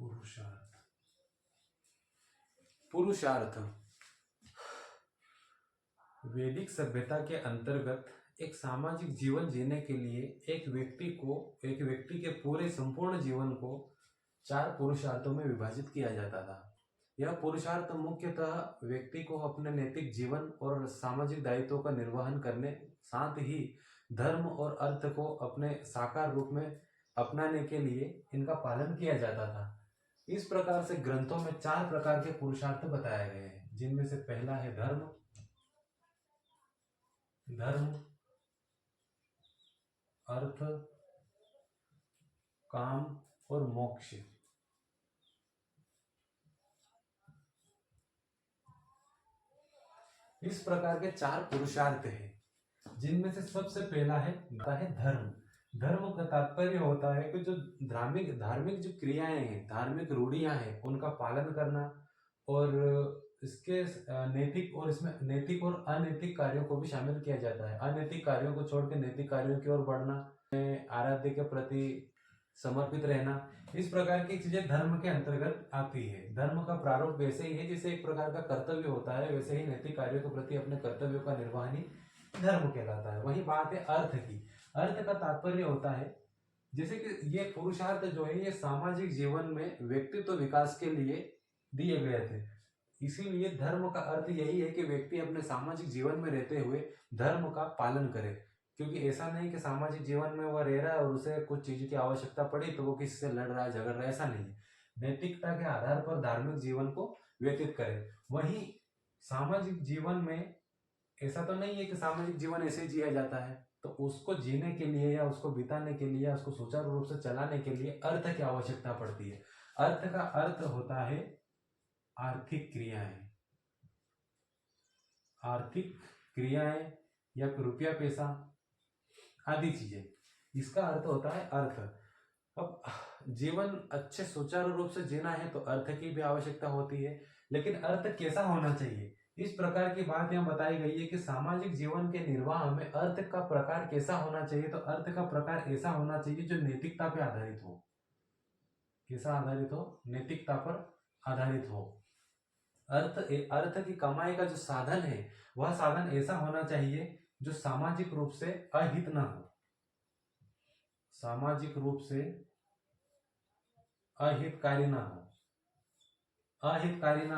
पुरुषार्थ। पुरुषार्थ वैदिक सभ्यता के अंतर्गत एक सामाजिक जीवन जीने के लिए एक व्यक्ति के पूरे संपूर्ण जीवन को 4 पुरुषार्थों में विभाजित किया जाता था। यह पुरुषार्थ मुख्यतः व्यक्ति को अपने नैतिक जीवन और सामाजिक दायित्वों का निर्वहन करने, साथ ही धर्म और अर्थ को अपने साकार रूप में अपनाने के लिए इनका पालन किया जाता था। इस प्रकार से ग्रंथों में 4 प्रकार के पुरुषार्थ बताए गए हैं, जिनमें से पहला है धर्म, अर्थ, काम और मोक्ष। इस प्रकार के 4 पुरुषार्थ हैं, जिनमें से सबसे पहला है धर्म। धर्म का तात्पर्य होता है कि जो धार्मिक जो क्रियाएं हैं, धार्मिक रूढ़ियां हैं, उनका पालन करना और इसके नैतिक और इसमें नैतिक और अनैतिक कार्यों को भी शामिल किया जाता है। अनैतिक कार्यों को छोड़कर नैतिक कार्यों की ओर बढ़ना, आराध्य के प्रति समर्पित रहना, इस प्रकार की चीजें धर्म के अंतर्गत आती है। धर्म का प्रारूप वैसे ही है जैसे एक प्रकार का कर्तव्य होता है, वैसे ही नैतिक कार्यों के प्रति अपने कर्तव्यों का निर्वहन ही धर्म कहलाता है। वही बात है अर्थ की। अर्थ का तात्पर्य होता है जैसे कि ये पुरुषार्थ जो है ये सामाजिक जीवन में व्यक्तित्व विकास के लिए दिए गए थे। इसीलिए धर्म का अर्थ यही है कि व्यक्ति अपने सामाजिक जीवन में रहते हुए धर्म का पालन करे, क्योंकि ऐसा नहीं कि सामाजिक जीवन में वह रह रहा है और उसे कुछ चीज की आवश्यकता पड़ी तो वो किसी से लड़ रहा है, झगड़ रहा है, ऐसा नहीं है। नैतिकता के आधार पर धार्मिक जीवन को व्यतीत करे। वहीं सामाजिक जीवन में ऐसा तो नहीं है कि सामाजिक जीवन ऐसे जिया जाता है, तो उसको जीने के लिए या उसको बिताने के लिए या उसको सुचारू रूप से चलाने के लिए अर्थ की आवश्यकता पड़ती है। अर्थ का अर्थ होता है आर्थिक क्रियाएं या रुपया पैसा आदि चीजें, इसका अर्थ होता है अर्थ। अब जीवन अच्छे सुचारू रूप से जीना है तो अर्थ की भी आवश्यकता होती है, लेकिन अर्थ कैसा होना चाहिए, इस प्रकार की बात यहाँ बताई गई है कि सामाजिक जीवन के निर्वाह में अर्थ का प्रकार कैसा होना चाहिए। तो अर्थ का प्रकार ऐसा होना चाहिए जो नैतिकता पर आधारित हो। कैसा आधारित हो? नैतिकता पर आधारित हो। अर्थ की कमाई का जो साधन है वह साधन ऐसा होना चाहिए जो सामाजिक रूप से अहित ना हो। सामाजिक रूप से अहितकारी ना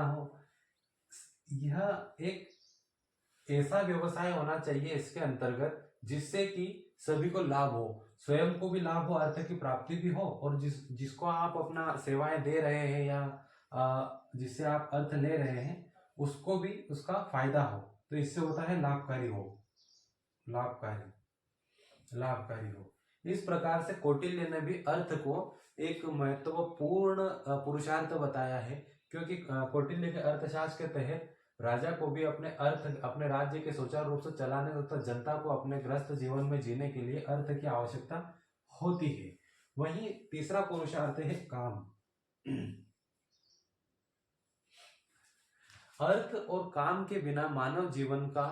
हो। यह एक ऐसा व्यवसाय होना चाहिए इसके अंतर्गत जिससे कि सभी को लाभ हो, स्वयं को भी लाभ हो, अर्थ की प्राप्ति भी हो, और जिसको आप अपना सेवाएं दे रहे हैं या जिससे आप अर्थ ले रहे हैं उसको भी उसका फायदा हो। तो इससे होता है लाभकारी हो। इस प्रकार से कौटिल्य ने भी अर्थ को एक महत्वपूर्ण पुरुषार्थ बताया है, क्योंकि कौटिल्य के अर्थशास्त्र के तहत राजा को भी अपने राज्य के सुचारू रूप से चलाने तथा जनता को अपने ग्रस्त जीवन में जीने के लिए अर्थ की आवश्यकता होती है। वहीं तीसरा पुरुषार्थ है काम। अर्थ और काम के बिना मानव जीवन का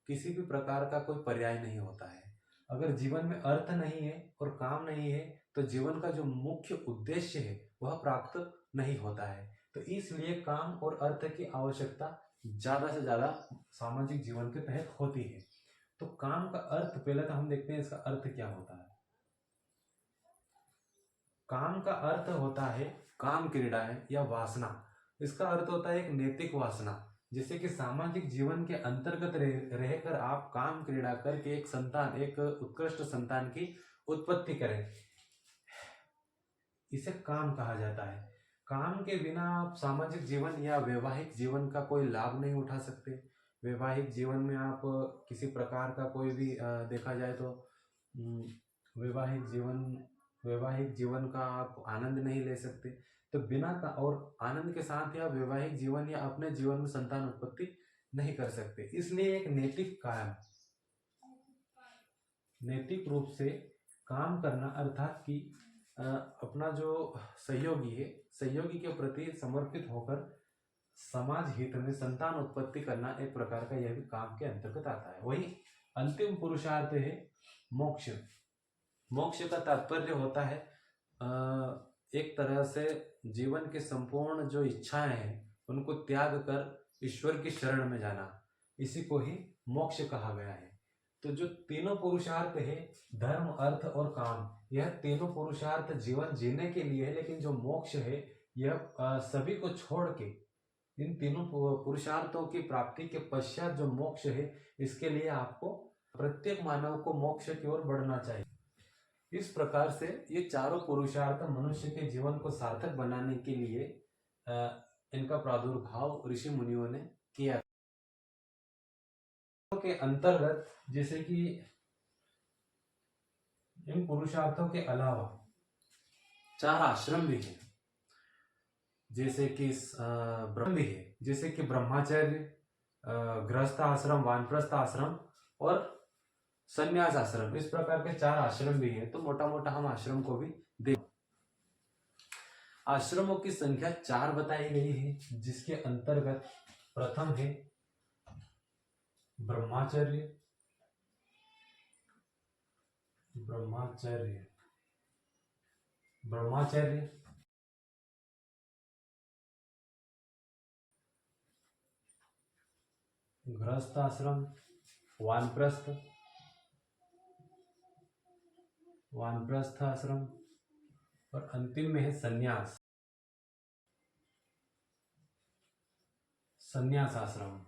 किसी भी प्रकार का कोई पर्याय नहीं होता है। अगर जीवन में अर्थ नहीं है और काम नहीं है तो जीवन का जो मुख्य उद्देश्य है वह प्राप्त नहीं होता है। तो इसलिए काम और अर्थ की आवश्यकता ज्यादा से ज्यादा सामाजिक जीवन के तहत होती है। तो काम का अर्थ पहले तो हम देखते हैं इसका अर्थ क्या होता है। काम का अर्थ होता है काम क्रीड़ाएं या वासना। इसका अर्थ होता है एक नैतिक वासना, जैसे कि सामाजिक जीवन के अंतर्गत रहकर आप काम क्रीड़ा करके एक उत्कृष्ट संतान की उत्पत्ति करें, इसे काम कहा जाता है। काम के बिना आप सामाजिक जीवन या वैवाहिक जीवन का कोई लाभ नहीं उठा सकते। वैवाहिक जीवन में आप किसी प्रकार का कोई भी देखा जाए तो वैवाहिक जीवन का आप आनंद नहीं ले सकते। तो बिना का और आनंद के साथ या वैवाहिक जीवन या अपने जीवन में संतान उत्पत्ति नहीं कर सकते। इसलिए एक नैतिक रूप से काम करना, अर्थात कि अपना जो सहयोगी के प्रति समर्पित होकर समाज हित में संतान उत्पत्ति करना एक प्रकार का यह भी काम के अंतर्गत आता है। वही अंतिम पुरुषार्थ है मोक्ष। मोक्ष का तात्पर्य होता है एक तरह से जीवन के संपूर्ण जो इच्छाएं हैं उनको त्याग कर ईश्वर की शरण में जाना, इसी को ही मोक्ष कहा गया है। तो जो तीनों पुरुषार्थ है, धर्म, अर्थ और काम, यह तीनों पुरुषार्थ जीवन जीने के लिए है, लेकिन जो मोक्ष है यह सभी को छोड़ के इन तीनों पुरुषार्थों की प्राप्ति के पश्चात जो मोक्ष है, इसके लिए आपको प्रत्येक मानव को मोक्ष की ओर बढ़ना चाहिए। इस प्रकार से ये चारों पुरुषार्थ मनुष्य के जीवन को सार्थक बनाने के लिए इनका प्रादुर्भाव ऋषि मुनियों ने किया। के अंतर्गत जैसे कि इन पुरुषार्थों के अलावा 4 आश्रम भी हैं, जैसे कि ब्रह्म भी है, जैसे कि ब्रह्मचर्य, गृहस्थ आश्रम, वानप्रस्थ आश्रम और संन्यास आश्रम। इस प्रकार के 4 आश्रम भी हैं। तो मोटा मोटा हम आश्रम को भी देख, आश्रमों की संख्या 4 बताई गई है, जिसके अंतर्गत प्रथम है ब्रह्मचर्य, ब्रह्मचर्य, ब्रह्मचर्य, गृहस्थ आश्रम, वानप्रस्थ, वानप्रस्थ आश्रम और अंतिम में है संन्यास, संन्यास आश्रम।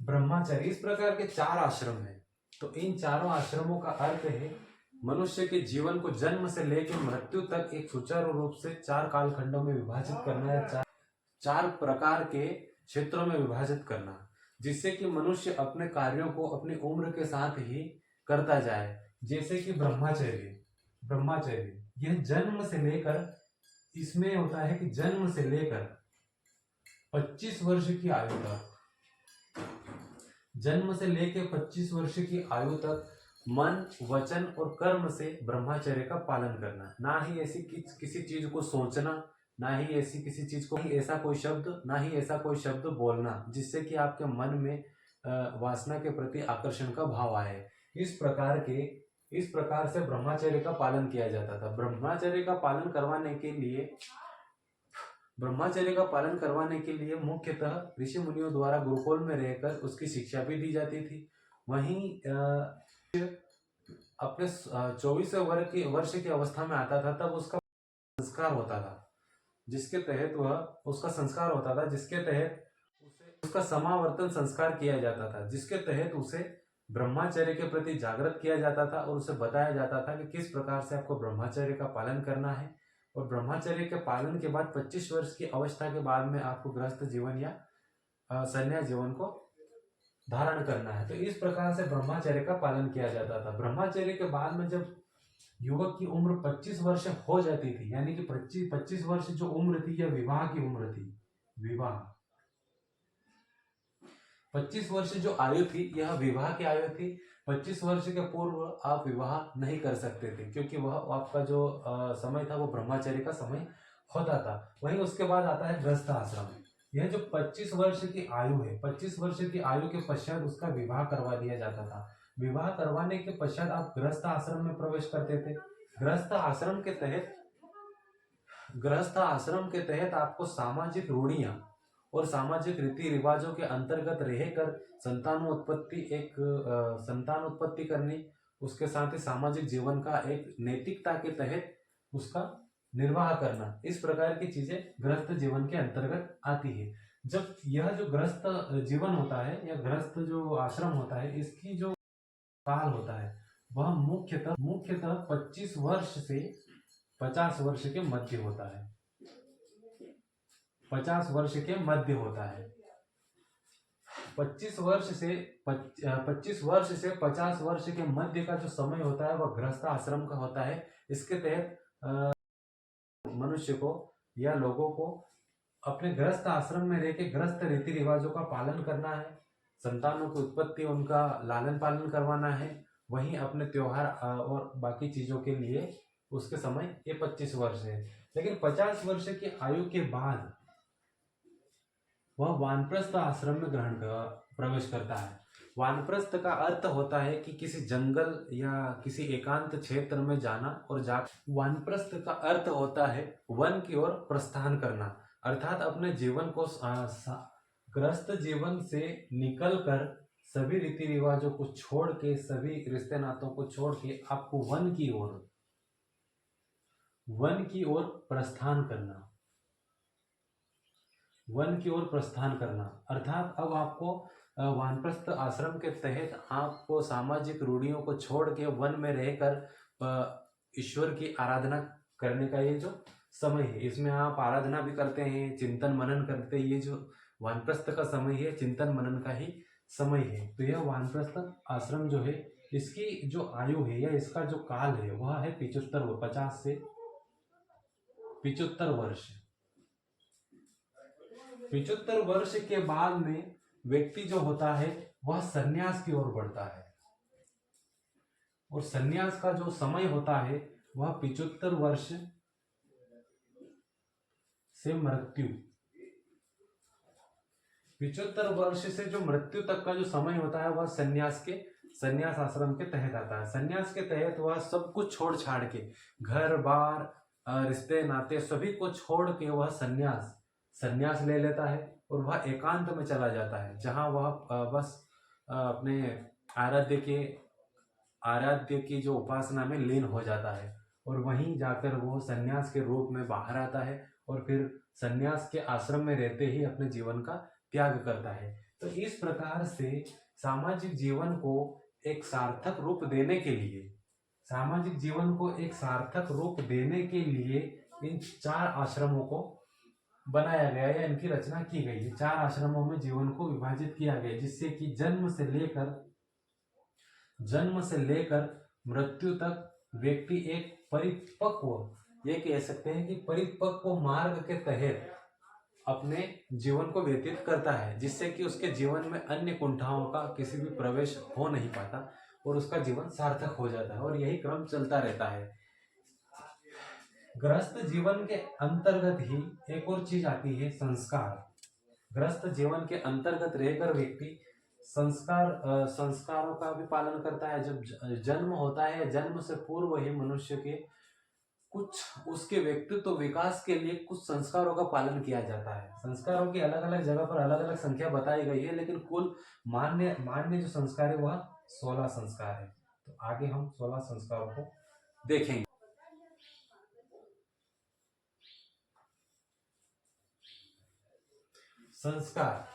ब्रह्मचर्य, इस प्रकार के 4 आश्रम हैं। तो इन चारों आश्रमों का अर्थ है मनुष्य के जीवन को जन्म से लेकर मृत्यु तक एक सुचारू रूप से 4 कालखंडों में विभाजित करना है, 4 प्रकार के क्षेत्रों में विभाजित करना, जिससे कि मनुष्य अपने कार्यों को अपनी उम्र के साथ ही करता जाए। जैसे कि ब्रह्मचर्य, ब्रह्मचर्य यह जन्म से लेकर, इसमें होता है कि जन्म से लेकर 25 वर्ष की आयु तक, जन्म से लेकर 25 वर्ष की आयु तक मन, वचन और कर्म से ब्रह्मचर्य का पालन करना। ना ही ऐसी किसी चीज को सोचना, ना ही ऐसी किसी चीज को, ऐसा कोई शब्द, ना ही ऐसा कोई शब्द बोलना जिससे कि आपके मन में वासना के प्रति आकर्षण का भाव आए। इस प्रकार से ब्रह्मचर्य का पालन किया जाता था। ब्रह्मचर्य का पालन करवाने के लिए मुख्यतः ऋषि मुनियों द्वारा गुरुकुल में रहकर उसकी शिक्षा भी दी जाती थी। वहीं अपने 24 वर्ष की अवस्था में आता था, तब उसका संस्कार होता था, जिसके तहत उसका समावर्तन संस्कार किया जाता था, जिसके तहत उसे ब्रह्मचर्य के प्रति जागृत किया जाता था और उसे बताया जाता था कि किस प्रकार से आपको ब्रह्मचर्य का पालन करना है। और ब्रह्मचर्य के पालन के बाद 25 वर्ष की अवस्था के बाद में आपको गृहस्थ जीवन या संन्यास जीवन को धारण करना है। तो इस प्रकार से ब्रह्मचर्य का पालन किया जाता था। ब्रह्मचर्य के बाद में जब युवक की उम्र 25 वर्ष हो जाती थी, यानी कि 25 वर्ष जो उम्र थी यह विवाह की उम्र थी। विवाह 25 वर्ष जो आयु थी यह विवाह की आयु थी। 25 वर्ष के पूर्व आप विवाह नहीं कर सकते थे, क्योंकि वह आपका जो समय था वो ब्रह्मचर्य का समय होता था। वहीं उसके बाद आता है गृहस्थ आश्रम। यह जो 25 वर्ष की आयु है, 25 वर्ष की आयु के पश्चात उसका विवाह करवा दिया जाता था। विवाह करवाने के पश्चात आप गृहस्थ आश्रम में प्रवेश करते थे। गृहस्थ आश्रम के तहत आपको सामाजिक रूढ़ियां और सामाजिक रीति रिवाजों के अंतर्गत रहकर संतानोत्पत्ति करनी, उसके साथ ही सामाजिक जीवन का एक नैतिकता के तहत उसका निर्वाह करना, इस प्रकार की चीजें गृहस्थ जीवन के अंतर्गत आती है। जब यह जो गृहस्थ जीवन होता है या गृहस्थ जो आश्रम होता है, इसकी जो काल होता है वह मुख्यतः 25 वर्ष से 50 वर्ष के मध्य होता है। 50 वर्ष के मध्य होता है। 25 वर्ष से 50 वर्ष के मध्य का जो समय होता है वह गृहस्थ आश्रम का होता है। इसके तहत मनुष्य को या लोगों को अपने गृहस्थ आश्रम में रहकर गृहस्थ रीति रिवाजों का पालन करना है, संतानों की उत्पत्ति, उनका लालन पालन करवाना है। वहीं अपने त्योहार और बाकी चीजों के लिए उसके समय ये 25 वर्ष है। लेकिन 50 वर्ष की आयु के बाद वह वानप्रस्थ आश्रम में प्रवेश करता है। वानप्रस्थ का अर्थ होता है कि किसी जंगल या किसी एकांत क्षेत्र में जाना और जा वानप्रस्थ का अर्थ होता है वन की ओर प्रस्थान करना, अर्थात अपने जीवन को ग्रस्त जीवन से निकलकर सभी रीति रिवाजों को छोड़ के, सभी रिश्ते नातों को छोड़ के आपको वन की ओर प्रस्थान करना, वन की ओर प्रस्थान करना। अर्थात अब आपको वानप्रस्थ आश्रम के तहत आपको सामाजिक रूढ़ियों को छोड़ के वन में रहकर ईश्वर की आराधना करने का ये जो समय है, इसमें आप आराधना भी करते हैं, चिंतन मनन करते हैं। ये जो वानप्रस्थ का समय है, चिंतन मनन का ही समय है। तो यह वानप्रस्थ आश्रम जो है, इसकी जो आयु है या इसका जो काल है वह है 50 से 75 वर्ष। 75 वर्ष के बाद में व्यक्ति जो होता है वह सन्यास की ओर बढ़ता है, और सन्यास का जो समय होता है वह 75 वर्ष से मृत्यु, 75 वर्ष से जो मृत्यु तक का जो समय होता है वह सन्यास आश्रम के तहत आता है। सन्यास के तहत वह सब कुछ छोड़ छाड़ के, घर बार रिश्ते नाते सभी को छोड़ के वह सन्यास ले लेता है और वह एकांत में चला जाता है, जहां वह बस अपने आराध्य की जो उपासना में लीन हो जाता है, और वहीं जाकर वो सन्यास के रूप में बाहर आता है और फिर सन्यास के आश्रम में रहते ही अपने जीवन का त्याग करता है। तो इस प्रकार से सामाजिक जीवन को एक सार्थक रूप देने के लिए इन 4 आश्रमों को बनाया गया या इनकी रचना की गई है। 4 आश्रमों में जीवन को विभाजित किया गया, जिससे कि जन्म से लेकर मृत्यु तक व्यक्ति एक परिपक्व, ये कह सकते हैं कि परिपक्व मार्ग के तहत अपने जीवन को व्यतीत करता है, जिससे कि उसके जीवन में अन्य कुंठाओं का किसी भी प्रवेश हो नहीं पाता और उसका जीवन सार्थक हो जाता है, और यही क्रम चलता रहता है। गृहस्थ जीवन के अंतर्गत ही एक और चीज आती है, संस्कार। गृहस्थ जीवन के अंतर्गत रहकर व्यक्ति संस्कारों का भी पालन करता है। जब जन्म होता है, जन्म से पूर्व ही मनुष्य के कुछ उसके व्यक्तित्व विकास के लिए कुछ संस्कारों का पालन किया जाता है। संस्कारों की अलग अलग जगह पर अलग अलग संख्या बताई गई है, लेकिन कुल मान्य जो संस्कार है वह 16 संस्कार है। तो आगे हम 16 संस्कारों को देखेंगे। संस्कार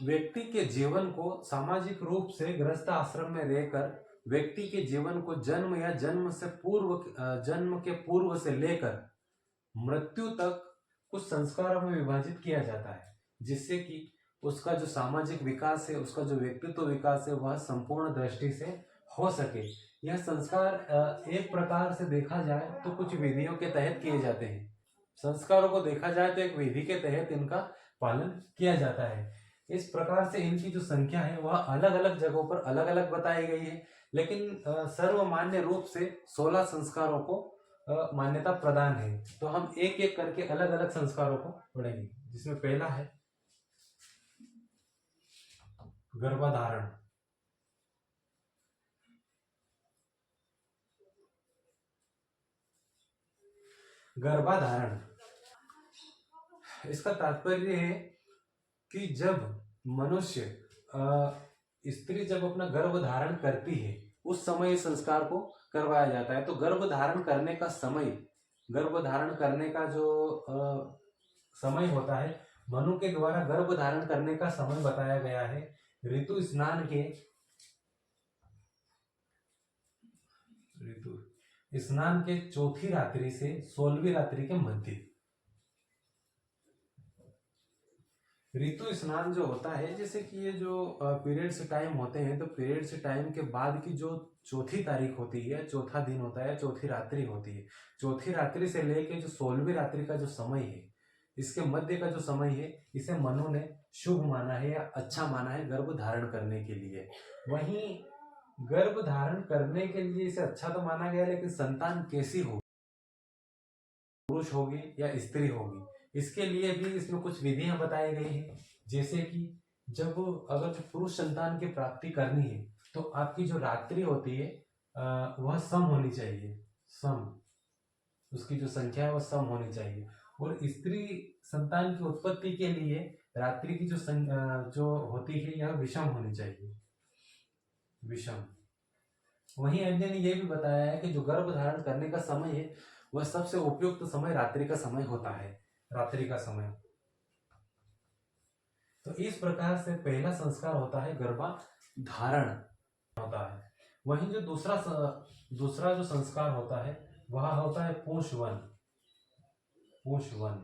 व्यक्ति के जीवन को सामाजिक रूप से गृहस्थ आश्रम में रहकर व्यक्ति के जीवन को जन्म या जन्म के पूर्व से लेकर मृत्यु तक कुछ संस्कारों में विभाजित किया जाता है, जिससे कि उसका जो सामाजिक विकास है, उसका जो व्यक्तित्व विकास है, वह संपूर्ण दृष्टि से हो सके। यह संस्कार एक प्रकार से देखा जाए तो कुछ विधियों के तहत किए जाते हैं। संस्कारों को देखा जाए तो एक विधि के तहत इनका पालन किया जाता है। इस प्रकार से इनकी जो संख्या है वह अलग अलग जगहों पर अलग अलग बताई गई है, लेकिन सर्वमान्य रूप से 16 संस्कारों को मान्यता प्रदान है। तो हम एक एक करके अलग अलग संस्कारों को पढ़ेंगे, जिसमें पहला है गर्भधारण। गर्भधारण इसका तात्पर्य है कि जब मनुष्य स्त्री जब अपना गर्भ धारण करती है उस समय इस संस्कार को करवाया जाता है। तो गर्भ धारण करने का जो समय होता है, मनु के द्वारा गर्भ धारण करने का समय बताया गया है ऋतु स्नान के चौथी रात्रि से 16वीं रात्रि के मध्य। ऋतु स्नान जो होता है, जैसे कि ये जो पीरियड्स टाइम होते हैं, तो पीरियड्स टाइम के बाद की जो चौथी तारीख होती है, चौथा दिन होता है, चौथी रात्रि होती है, चौथी रात्रि से लेके जो 16वीं रात्रि का जो समय है, इसके मध्य का जो समय है, इसे मनु ने शुभ माना है या अच्छा माना है गर्भ धारण करने के लिए। वहीं गर्भ धारण करने के लिए इसे अच्छा तो माना गया, लेकिन संतान कैसी होगी, पुरुष होगी या स्त्री होगी, इसके लिए भी इसमें कुछ विधियां बताई गई हैं, जैसे कि जब अगर जो पुरुष संतान की प्राप्ति करनी है तो आपकी जो रात्रि होती है वह सम होनी चाहिए, सम, उसकी जो संख्या है वह सम होनी चाहिए। और स्त्री संतान की उत्पत्ति के लिए रात्रि की जो होती है यह विषम होनी चाहिए, विषम। वहीं अन्य ने यह भी बताया है कि जो गर्भ धारण करने का समय है वह सबसे उपयुक्त समय रात्रि का समय होता है, रात्रि का समय। तो इस प्रकार से पहला संस्कार होता है गर्भाधारण होता है। वहीं जो दूसरा जो संस्कार होता है वह होता है पोषवन, पोषवन,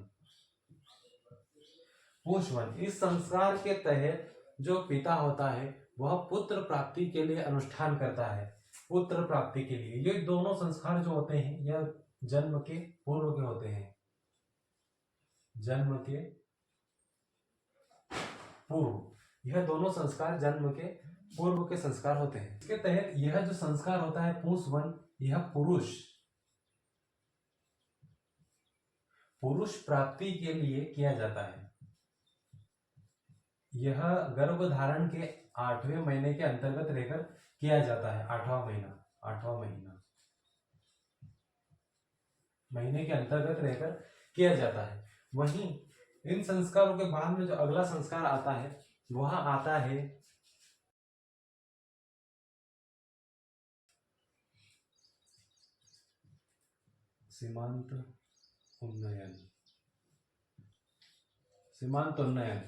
पोषवन। इस संस्कार के तहत जो पिता होता है वह पुत्र प्राप्ति के लिए अनुष्ठान करता है, पुत्र प्राप्ति के लिए। ये दोनों संस्कार जो होते हैं यह जन्म के पूर्व के होते हैं, जन्म के पूर्व। यह दोनों संस्कार जन्म के पूर्व के संस्कार होते हैं। इसके तहत यह जो संस्कार होता है पुंसवन, यह पुरुष प्राप्ति के लिए किया जाता है। यह गर्भ धारण के 8वें महीने के अंतर्गत रहकर किया जाता है, 8वां महीना महीने के अंतर्गत रहकर किया जाता है। वहीं इन संस्कारों के बाद में जो अगला संस्कार आता है वह आता है सीमांत उन्नयन, सीमांत उन्नयन।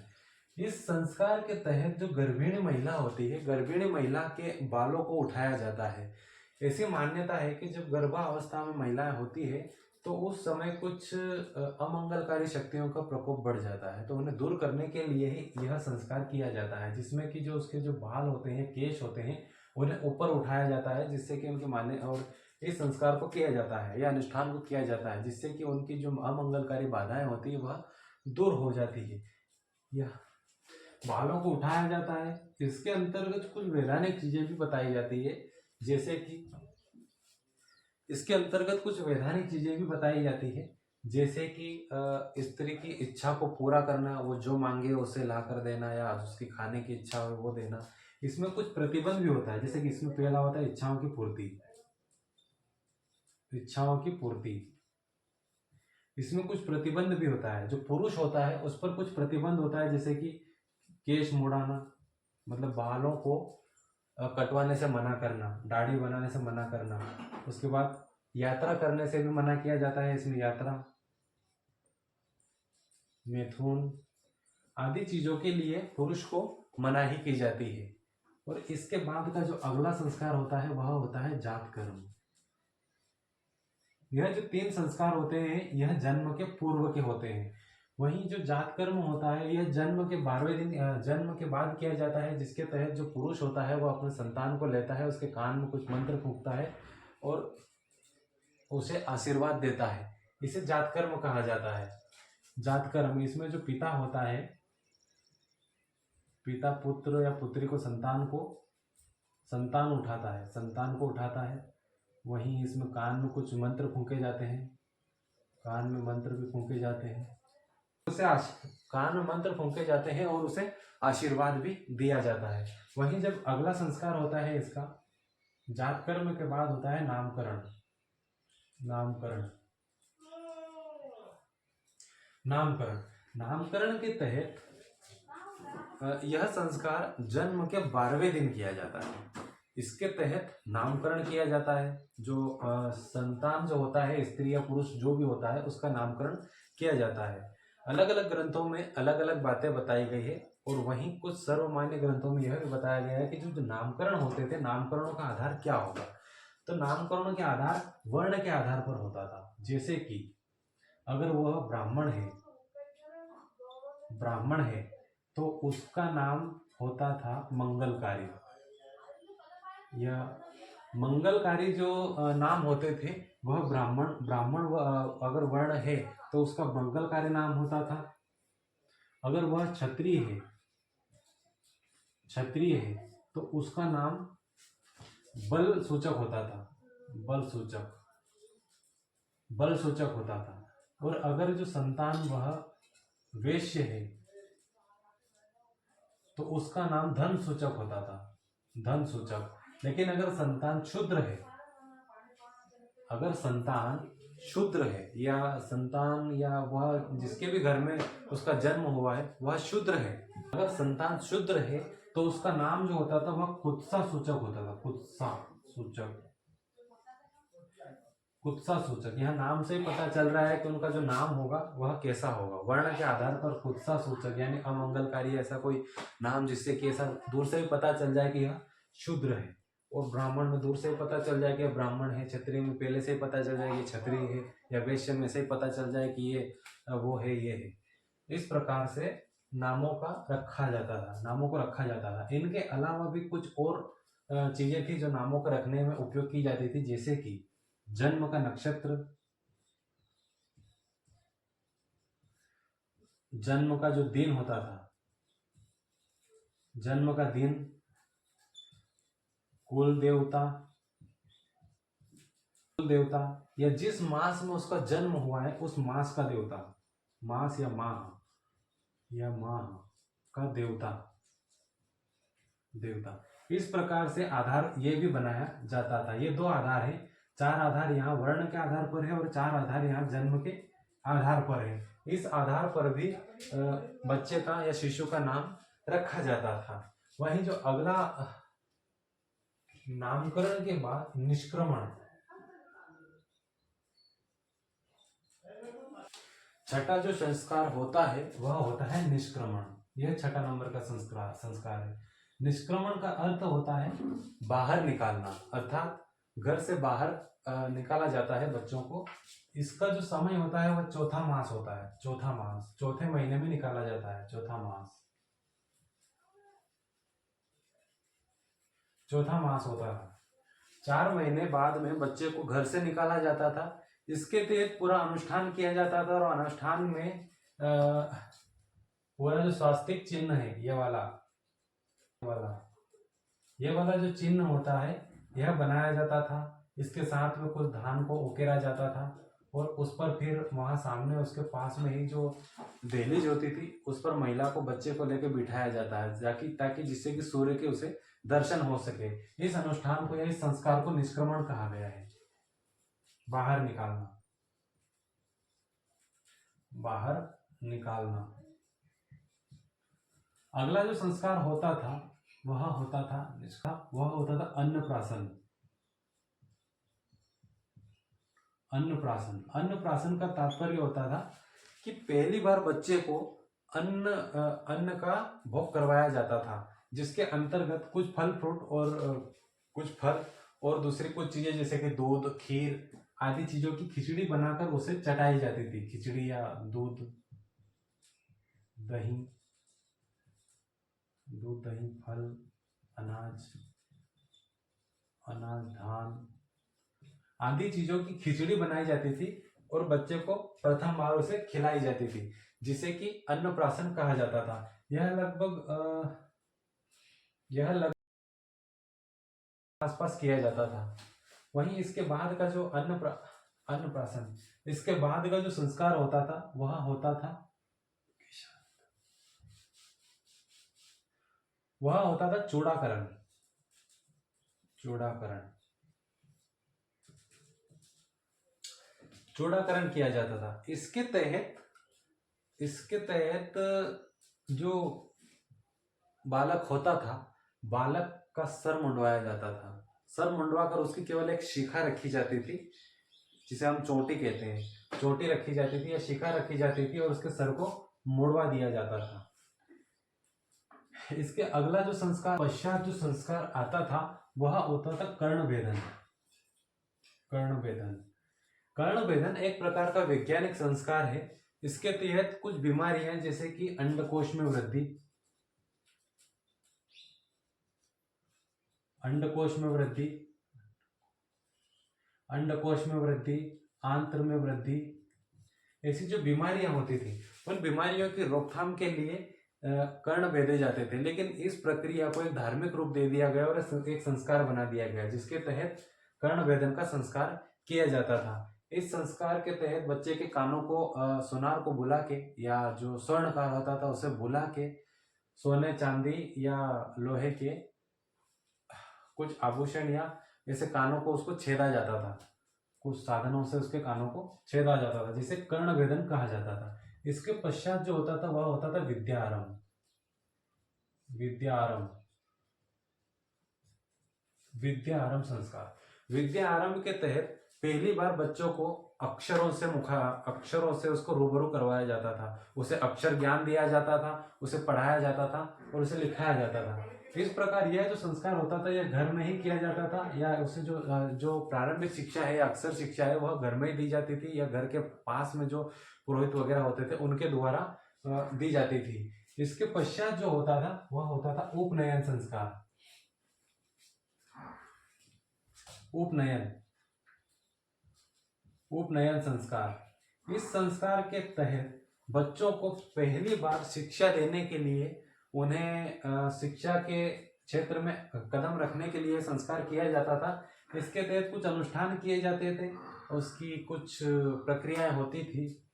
इस संस्कार के तहत जो गर्भिणी महिला होती है, गर्भिणी महिला के बालों को उठाया जाता है। ऐसी मान्यता है कि जब गर्भावस्था में महिलाएं होती है तो उस समय कुछ अमंगलकारी शक्तियों का प्रकोप बढ़ जाता है, तो उन्हें दूर करने के लिए ही यह संस्कार किया जाता है, जिसमें कि जो उसके जो बाल होते हैं, केश होते हैं, उन्हें ऊपर उठाया जाता है, जिससे कि उनके मान्य और इस संस्कार को किया जाता है या अनुष्ठान को किया जाता है, जिससे कि उनकी जो अमंगलकारी बाधाएं होती है वह दूर हो जाती है। यह बालों को उठाया जाता है। इसके अंतर्गत कुछ वैधानिक चीजें भी बताई जाती है, जैसे कि इसके अंतर्गत कुछ वैधानिक चीजें भी बताई जाती है, जैसे कि स्त्री की इच्छा को पूरा करना, वो जो मांगे उसे ला कर देना, या उसकी खाने की इच्छा हो वो देना। इसमें कुछ प्रतिबंध भी होता है, जैसे कि इसमें पहला होता है इच्छाओं की पूर्ति, इच्छाओं की पूर्ति। इसमें कुछ प्रतिबंध भी होता है, जो पुरुष होता है उस पर कुछ प्रतिबंध होता है, जैसे कि केश मुड़ाना, मतलब बालों को कटवाने से मना करना, दाढ़ी बनाने से मना करना। उसके बाद यात्रा करने से भी मना किया जाता है, इसमें यात्रा, मैथुन आदि चीजों के लिए पुरुष को मनाही की जाती है। और इसके बाद का जो अगला संस्कार होता है वह होता है जात कर्म। यह जो 3 संस्कार होते हैं यह जन्म के पूर्व के होते हैं। वहीं जो जात कर्म होता है यह जन्म के 12वें दिन, जन्म के बाद किया जाता है, जिसके तहत जो पुरुष होता है वह अपने संतान को लेता है, उसके कान में कुछ मंत्र फूंकता है और उसे आशीर्वाद देता है। इसे जात कर्म कहा जाता है। जात कर्म, इसमें जो पिता होता है, पिता पुत्र या पुत्री को संतान को उठाता है। वहीं इसमें कान में कुछ मंत्र फूंके जाते हैं, कान में मंत्र भी फूंके जाते हैं, उसे कान में मंत्र फूंके जाते हैं और उसे आशीर्वाद भी दिया जाता है। वहीं जब अगला संस्कार होता है इसका जात कर्म के बाद होता है नामकरण। नामकरण के तहत यह संस्कार जन्म के 12वें दिन किया जाता है। इसके तहत नामकरण किया जाता है। जो संतान जो होता है, स्त्री या पुरुष जो भी होता है, उसका नामकरण किया जाता है। अलग अलग ग्रंथों में अलग अलग बातें बताई गई है, और वहीं कुछ सर्वमान्य ग्रंथों में यह भी बताया गया है कि जो नामकरण होते थे, नामकरणों का आधार क्या होगा। तो नामकरणों के आधार वर्ण के आधार पर होता था। जैसे कि अगर वह ब्राह्मण है तो उसका नाम होता था मंगलकारी। या मंगलकारी जो नाम होते थे वह ब्राह्मण अगर वर्ण है तो उसका मंगलकारी नाम होता था। अगर वह क्षत्रिय है तो उसका नाम बल सूचक होता था, बल सूचक होता था। और अगर जो संतान वह वेश्य है तो उसका नाम धन सूचक होता था, धन सूचक। लेकिन अगर संतान क्षुद्र है, अगर संतान शूद्र है या संतान या वह जिसके भी घर में उसका जन्म हुआ है वह शूद्र है, अगर संतान शूद्र है तो उसका नाम जो होता था वह कुत्सा सूचक होता था, कुत्सा सूचक, कुत्सा सूचक। यहाँ नाम से ही पता चल रहा है कि उनका जो नाम होगा वह कैसा होगा, वर्ण के आधार पर कुत्सा सूचक यानी अमंगलकारी ऐसा कोई नाम जिससे कि ऐसा दूर से भी पता चल जाए कि यह शूद्र है। और ब्राह्मण में दूर से ही पता चल जाए कि ब्राह्मण है, क्षत्रिय में पहले से ही पता चल जाए कि क्षत्रिय है, या वैश्य में से ही पता चल जाए कि ये वो है, ये है। इस प्रकार से नामों का रखा जाता था, नामों को रखा जाता था। इनके अलावा भी कुछ और चीजें थी जो नामों को रखने में उपयोग की जाती थी, जैसे कि जन्म का नक्षत्र, जन्म का जो दिन होता था, जन्म का दिन, कुल देवता, कुल देवता या जिस मास में उसका जन्म हुआ है उस मास का देवता, मास या माह का देवता, देवता। इस प्रकार से आधार ये भी बनाया जाता था। ये दो आधार है, चार आधार यहाँ वर्ण के आधार पर है और चार आधार यहाँ जन्म के आधार पर है। इस आधार पर भी बच्चे का या शिशु का नाम रखा जाता था। वहीं जो अगला नामकरण के बाद निष्क्रमण, छठा जो संस्कार होता है वह होता है निष्क्रमण। यह छठा नंबर का संस्कार है। निष्क्रमण का अर्थ होता है बाहर निकालना, अर्थात घर से बाहर निकाला जाता है बच्चों को। इसका जो समय होता है वह चौथा मास होता है, चौथा मास, चौथे महीने में निकाला जाता है, चौथा मास, चौथा मास होता है। 4 महीने बाद में बच्चे को घर से निकाला जाता था। इसके तहत पूरा अनुष्ठान किया जाता था और अनुष्ठान में पूरा जो स्वास्तिक चिन्ह है, ये वाला जो चिन्ह होता है यह बनाया जाता था। इसके साथ में कुछ धान को उकेरा जाता था और उस पर फिर वहां सामने उसके पास में ही जो दहलीज होती थी उस पर महिला को, बच्चे को लेकर बिठाया जाता है ताकि जिससे कि सूर्य के उसे दर्शन हो सके। इस अनुष्ठान को या इस संस्कार को निष्क्रमण कहा गया है, बाहर निकालना, बाहर निकालना। अगला जो संस्कार होता था वह होता था अन्नप्राशन। अन्नप्राशन का तात्पर्य होता था कि पहली बार बच्चे को अन्न का भोग करवाया जाता था, जिसके अंतर्गत कुछ फल फ्रूट और दूसरी कुछ चीजें जैसे कि दूध, खीर आदि चीजों की खिचड़ी बनाकर उसे चटाई जाती थी। खिचड़ी या दूध, दही, फल, अनाज, धान आदि चीजों की खिचड़ी बनाई जाती थी और बच्चे को प्रथम बार उसे खिलाई जाती थी, जिसे कि अन्नप्राशन कहा जाता था। यह लगभग आसपास किया जाता था। वहीं इसके बाद का जो अन्नप्राशन, इसके बाद का जो संस्कार होता था वह होता था चूड़ाकरण। चूड़ाकरण किया जाता था। इसके तहत जो बालक होता था, बालक का सर मुंडवाया जाता था। सर मुंडवा कर उसकी केवल एक शिखा रखी जाती थी, जिसे हम चोटी कहते हैं। चोटी रखी जाती थी या शिखा रखी जाती थी और उसके सर को मुड़वा दिया जाता था। इसके अगला जो संस्कार, पश्चात जो संस्कार आता था वह होता था कर्णभेदन। कर्णभेदन एक प्रकार का वैज्ञानिक संस्कार है। इसके तहत कुछ बीमारियां जैसे कि अंडकोश में वृद्धि, आंत्र में वृद्धि, ऐसी जो बीमारियां होती थी उन बीमारियों की रोकथाम के लिए कर्ण भेदे जाते थे। लेकिन इस प्रक्रिया को एक धार्मिक रूप दे दिया गया और एक संस्कार बना दिया गया, जिसके तहत कर्ण भेदन का संस्कार किया जाता था। इस संस्कार के तहत बच्चे के कानों को सुनार को बुला के या जो स्वर्णकार होता था उसे बुला के सोने चांदी या लोहे के कुछ आभूषण या जैसे कानों को उसको छेदा जाता था, कुछ साधनों से उसके कानों को छेदा जाता था, जिसे कर्ण वेदन कहा जाता था। इसके पश्चात जो होता था वह होता था विद्यारंभ। विद्यारंभ विद्यारंभ संस्कार। विद्यारंभ के तहत पहली बार बच्चों को अक्षरों से उसको रूबरू करवाया जाता था, उसे अक्षर ज्ञान दिया जाता था, उसे पढ़ाया जाता था और उसे लिखाया जाता था। इस प्रकार यह जो संस्कार होता था यह घर में ही किया जाता था, या उसे जो प्रारंभिक शिक्षा है या अक्षर शिक्षा है वह घर में ही दी जाती थी, या घर के पास में जो पुरोहित वगैरह होते थे उनके द्वारा दी जाती थी। इसके पश्चात जो होता था वह होता था उपनयन संस्कार। उपनयन संस्कार। इस संस्कार के तहत बच्चों को पहली बार शिक्षा देने के लिए, उन्हें शिक्षा के क्षेत्र में कदम रखने के लिए संस्कार किया जाता था। इसके तहत कुछ अनुष्ठान किए जाते थे, उसकी कुछ प्रक्रियाएं होती थी,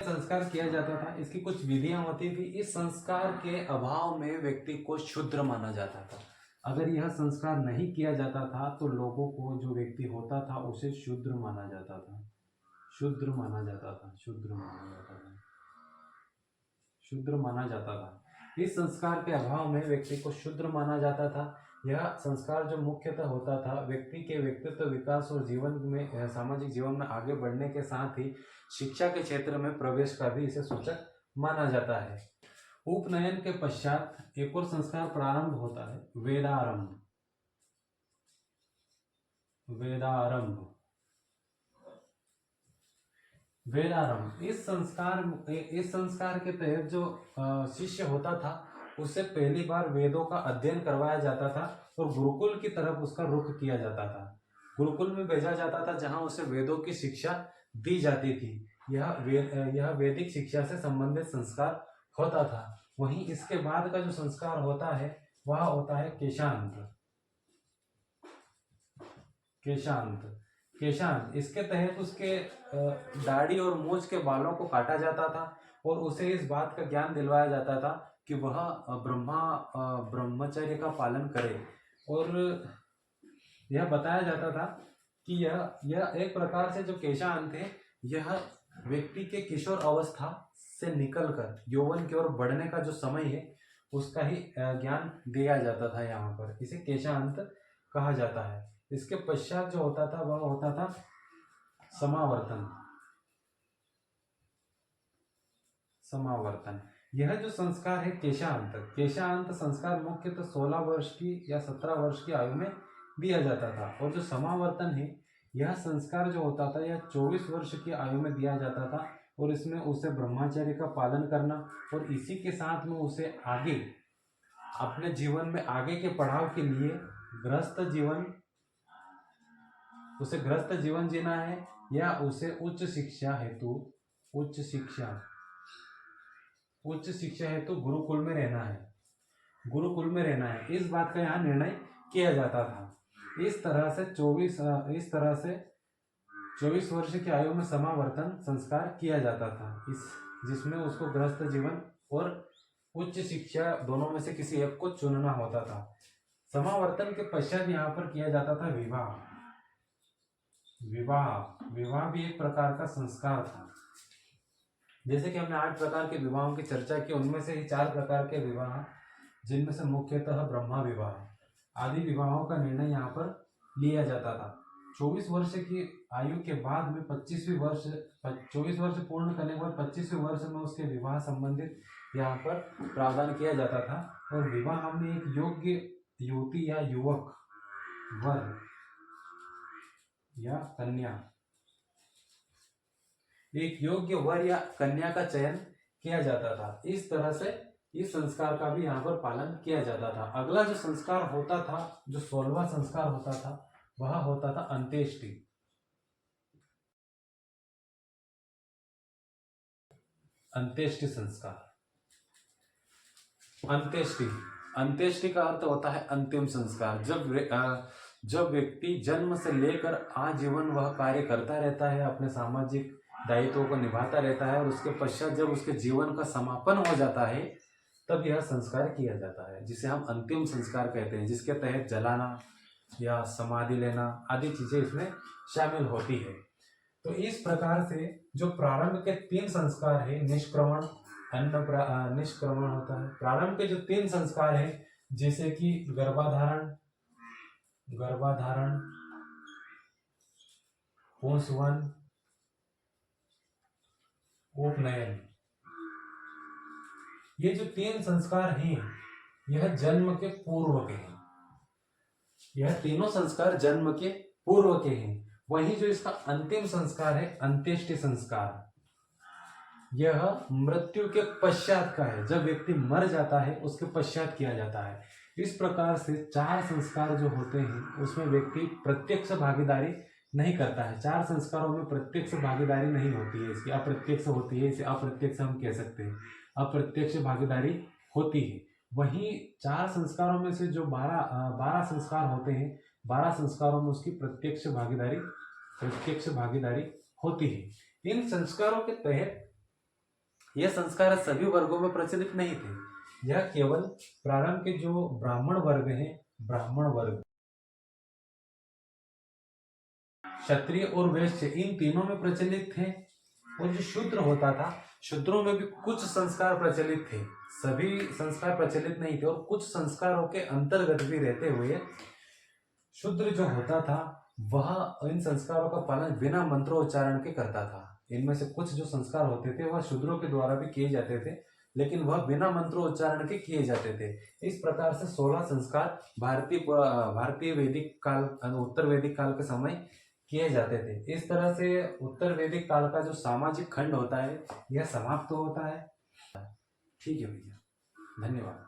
संस्कार किया जाता था, इसकी कुछ विधियां होती थी। इस संस्कार के अभाव में व्यक्ति को शूद्र माना जाता था। अगर यह संस्कार नहीं किया जाता था तो लोगों को, जो व्यक्ति होता था उसे शूद्र माना जाता था। शूद्र माना जाता था। इस संस्कार के अभाव में व्यक्ति को शूद्र माना जाता था। यह संस्कार जो मुख्यतः होता था व्यक्ति के व्यक्तित्व विकास और जीवन में, सामाजिक जीवन में आगे बढ़ने के साथ ही शिक्षा के क्षेत्र में प्रवेश का भी इसे सूचक माना जाता है। उपनयन के पश्चात एक और संस्कार प्रारंभ होता है, वेदारंभ। इस संस्कार के तहत जो शिष्य होता था उसे पहली बार वेदों का अध्ययन करवाया जाता था और गुरुकुल की तरफ उसका रुख किया जाता था। गुरुकुल में भेजा जाता था जहां उसे वेदों की शिक्षा दी जाती थी। यह वैदिक शिक्षा से संबंधित संस्कार होता था। वहीं इसके बाद का जो संस्कार होता है वह होता है केशांत। इसके तहत उसके दाढ़ी और मूंछ के बालों को काटा जाता था और उसे इस बात का ज्ञान दिलवाया जाता था कि वह ब्रह्मचर्य का पालन करे, और यह बताया जाता था कि यह एक प्रकार से जो केशांत है यह व्यक्ति के किशोर अवस्था से निकलकर यौवन की ओर बढ़ने का जो समय है उसका ही ज्ञान दिया जाता था। यहाँ पर इसे केशांत कहा जाता है। इसके पश्चात जो होता था वह होता था समावर्तन। यह जो संस्कार है केशांत संस्कार मुख्यतः 16 वर्ष की या 17 वर्ष की आयु में दिया जाता था, और जो समावर्तन है यह संस्कार जो होता था यह 24 वर्ष की आयु में दिया जाता था, और इसमें उसे ब्रह्मचर्य का पालन करना और इसी के साथ में उसे आगे अपने जीवन में आगे के पड़ाव के लिए गृहस्थ जीवन जीना है, या उसे उच्च शिक्षा हेतु गुरुकुल में रहना है। इस बात का यहाँ निर्णय किया जाता था। इस तरह से 24 वर्ष की आयु में समावर्तन संस्कार किया जाता था, जिसमें उसको गृहस्थ जीवन और उच्च शिक्षा दोनों में से किसी एक को चुनना होता था। समावर्तन के पश्चात यहाँ पर किया जाता था विवाह भी एक प्रकार का संस्कार था। जैसे कि हमने 8 प्रकार के विवाहों की चर्चा की, उनमें से ही 4 प्रकार के विवाह, जिनमें से मुख्यतः ब्रह्मा विवाह आदि विवाहों का निर्णय यहाँ पर लिया जाता था। 24 वर्ष की आयु के बाद में 24 वर्ष पूर्ण करने के बाद 25वें वर्ष में उसके विवाह संबंधित यहाँ पर प्रावधान किया जाता था। और विवाह में एक योग्य युवती या युवक, वर या कन्या, एक योग्य वर या कन्या का चयन किया जाता था। इस तरह से इस संस्कार का भी यहाँ पर पालन किया जाता था। अगला जो संस्कार होता था, जो 16वां संस्कार होता था, वह होता था अंत्येष्टि। अंत्येष्टि संस्कार। अंत्येष्टि का अर्थ होता है अंतिम संस्कार। जब व्यक्ति जन्म से लेकर आजीवन वह कार्य करता रहता है, अपने सामाजिक दायित्वों को निभाता रहता है, और उसके पश्चात जब उसके जीवन का समापन हो जाता है तब यह संस्कार किया जाता है, जिसे हम अंतिम संस्कार कहते हैं, जिसके तहत जलाना या समाधि लेना आदि चीजें इसमें शामिल होती है। तो इस प्रकार से जो प्रारंभ के 3 संस्कार है, निष्क्रमण, निष्क्रमण होता है। प्रारंभ के जो 3 संस्कार है, जैसे कि गर्भाधारण, पुंसवन, उपनयन, ये जो 3 संस्कार हैं यह जन्म के पूर्व के हैं। यह तीनों संस्कार जन्म के पूर्व के हैं। वहीं जो इसका अंतिम संस्कार है, अंत्येष्टि संस्कार, यह मृत्यु के पश्चात का है। जब व्यक्ति मर जाता है उसके पश्चात किया जाता है। इस प्रकार से 4 संस्कार जो होते हैं उसमें व्यक्ति प्रत्यक्ष भागीदारी नहीं करता है। 4 संस्कारों में प्रत्यक्ष भागीदारी नहीं होती है, इसकी अप्रत्यक्ष होती है। इसे अप्रत्यक्ष हम कह सकते हैं, अप्रत्यक्ष भागीदारी होती है। वहीं 4 संस्कारों में से जो 12 संस्कार होते हैं, 12 संस्कारों में उसकी प्रत्यक्ष भागीदारी होती है। इन संस्कारों के तहत यह संस्कार सभी वर्गों में प्रचलित नहीं थे। यह केवल प्रारंभ के जो ब्राह्मण वर्ग हैं, ब्राह्मण वर्ग, क्षत्रिय और वैश्य, इन तीनों में प्रचलित थे। और जो शूद्र होता था, शूद्रों में भी कुछ संस्कार प्रचलित थे, सभी संस्कार प्रचलित नहीं थे। और कुछ संस्कारों के अंतर्गत भी रहते हुए शूद्र जो होता था वह इन संस्कारों का पालन बिना मंत्रोच्चारण के करता था। इनमें से कुछ जो संस्कार होते थे वह शूद्रों के द्वारा भी किए जाते थे, लेकिन वह बिना मंत्रोच्चारण के किए जाते थे। इस प्रकार से 16 संस्कार भारतीय वैदिक काल, उत्तर वैदिक काल के समय किए जाते थे। इस तरह से उत्तर वैदिक काल का जो सामाजिक खंड होता है यह समाप्त होता है। ठीक है भैया, धन्यवाद।